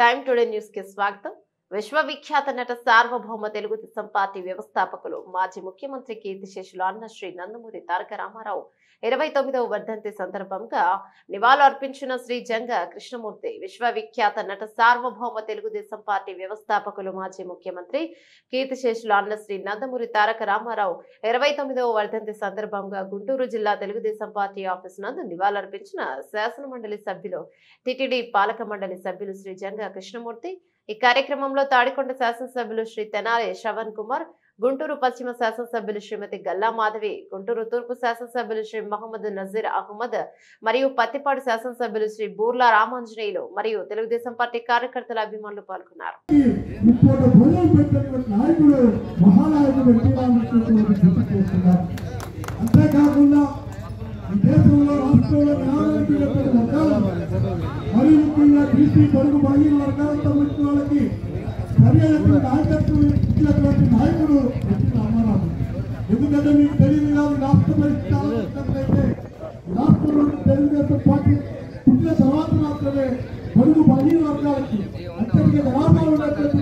Time today news కి స్వాగతం. విశ్వవిఖ్యాత నట సార్వభౌమ తెలుగుదేశం పార్టీ వ్యవస్థాపకులు మాజీ ముఖ్యమంత్రి కీర్తిశేషులు అన్న శ్రీ నందమూరి తారక రామారావు 29వ వర్ధంతి సందర్భంగా నివాళులు అర్పించిన శ్రీ జంగ కృష్ణమూర్తి. విశ్వవిఖ్యాత నట సార్వభౌమ తెలుగుదేశం పార్టీ వ్యవస్థాపకులు మాజీ ముఖ్యమంత్రి కీర్తిశేషులు అన్న శ్రీ నందమూరి తారక రామారావు 29వ వర్ధంతి సందర్భంగా గుంటూరు జిల్లా తెలుగుదేశం పార్టీ ఆఫీస్ నందు నివాళులర్పించిన శాసన మండలి సభ్యులు, టిటిడి పాలక మండలి సభ్యులు శ్రీ జంగ కృష్ణమూర్తి. ఈ కార్యక్రమంలో తాడికొండ శాసనసభ్యులు శ్రీ తెనాలి శ్రవణ్ కుమార్, గుంటూరు పశ్చిమ శాసనసభ్యులు శ్రీమతి గల్లా మాధవి, గుంటూరు తూర్పు శాసనసభ్యులు శ్రీ మహమ్మద్ నజీర్ అహ్మద్ మరియు పత్తిపాడు శాసనసభ్యులు శ్రీ బూర్లా రామాంజనేయులు మరియు తెలుగుదేశం పార్టీ కార్యకర్తల అభిమానులు పాల్గొన్నారు. ఎందుకంటే మీకు తెలియదు కాదు, రాష్ట్ర పరిస్థితి రాష్ట్రంలో తెలుగుదేశం పార్టీ పుట్టిన తర్వాత మాత్రమే బడుగు బలహీన వర్గాలకి అత్యధిక జనాభా ఉన్నటువంటి